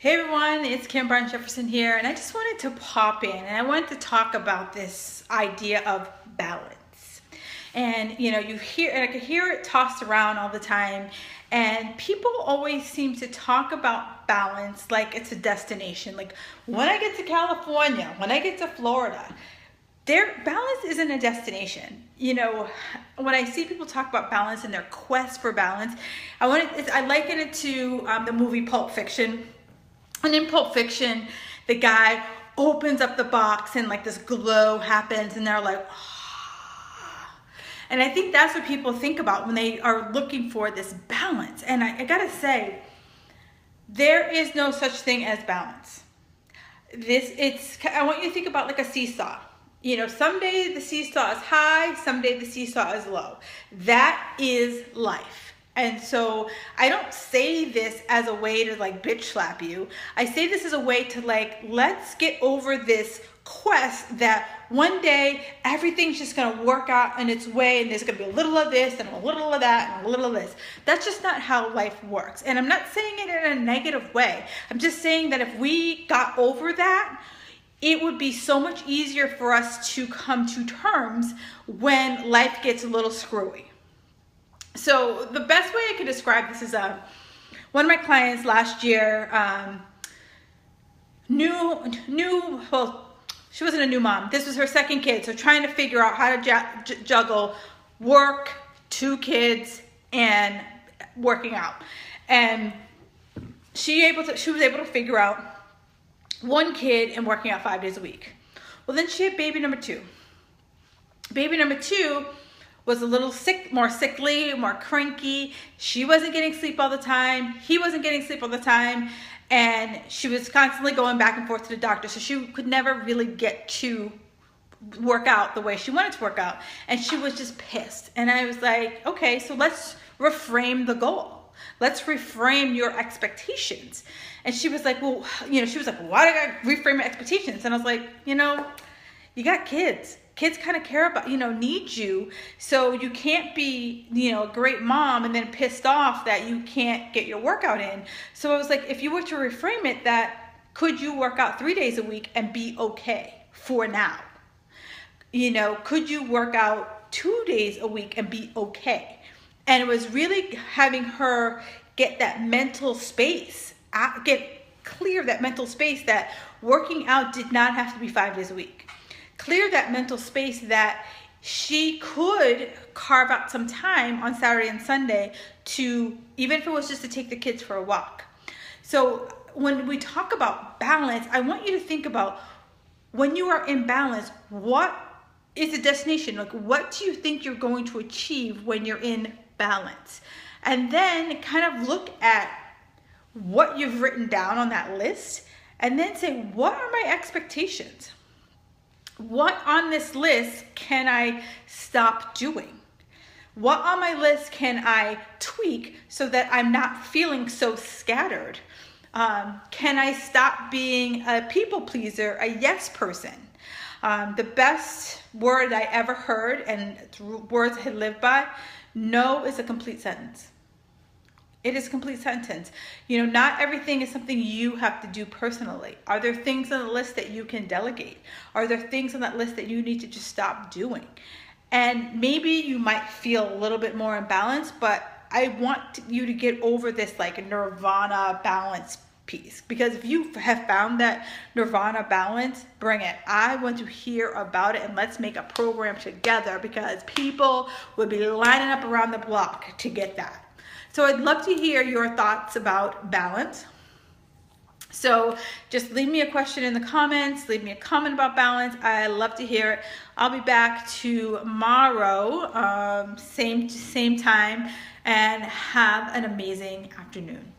Hey everyone, it's Kim Brown Jefferson here, and I just wanted to pop in and I wanted to talk about this idea of balance. And you hear, and I can hear it tossed around all the time, and people always seem to talk about balance like it's a destination. Like when I get to California, when I get to Florida, their balance isn't a destination. When I see people talk about balance and their quest for balance, I liken it to the movie Pulp Fiction. And in Pulp Fiction, the guy opens up the box and like this glow happens and they're like, ah. And I think that's what people think about when they are looking for this balance. And I gotta say, there is no such thing as balance. I want you to think about like a seesaw. Someday the seesaw is high, someday the seesaw is low. That is life. And so I don't say this as a way to like bitch slap you. I say this as a way to let's get over this quest that one day everything's just gonna work out in its way and there's gonna be a little of this and a little of that and a little of this. That's just not how life works. And I'm not saying it in a negative way. I'm just saying that if we got over that, it would be so much easier for us to come to terms when life gets a little screwy. So the best way I could describe this is one of my clients last year well, she wasn't a new mom. This was her second kid. So trying to figure out how to juggle work, 2 kids, and working out. And she was able to figure out 1 kid and working out 5 days a week. Well, then she had baby number 2. Baby number 2 was a little sick, more sickly, more cranky. She wasn't getting sleep all the time. He wasn't getting sleep all the time. And she was constantly going back and forth to the doctor. So she could never really get to work out the way she wanted to work out. And she was just pissed. And I was like, okay, so let's reframe the goal. Let's reframe your expectations. And she was like, well, why do I reframe my expectations? And I was like, you got kids. Kids kind of care about, need you. So you can't be, a great mom and then pissed off that you can't get your workout in. So I was like, if you were to reframe it, that could you work out 3 days a week and be okay for now? Could you work out 2 days a week and be okay? And it was really having her get that mental space, get clear that mental space that working out did not have to be 5 days a week. Clear that mental space that she could carve out some time on Saturday and Sunday to, even if it was just to take the kids for a walk. So when we talk about balance, I want you to think about when you are in balance, what is the destination? Like, what do you think you're going to achieve when you're in balance? And then kind of look at what you've written down on that list and then say, what are my expectations? What on this list can I stop doing? What on my list can I tweak so that I'm not feeling so scattered? Can I stop being a people pleaser, a yes person? The best word I ever heard, and words I had lived by, no is a complete sentence. It is a complete sentence. Not everything is something you have to do personally. Are there things on the list that you can delegate? Are there things on that list that you need to just stop doing? And maybe you might feel a little bit more imbalanced, but I want you to get over this like nirvana balance piece. Because if you have found that nirvana balance, bring it. I want to hear about it, and let's make a program together, because people would be lining up around the block to get that. So I'd love to hear your thoughts about balance. So just leave me a question in the comments, leave me a comment about balance. I love to hear it. I'll be back tomorrow, same time, and have an amazing afternoon.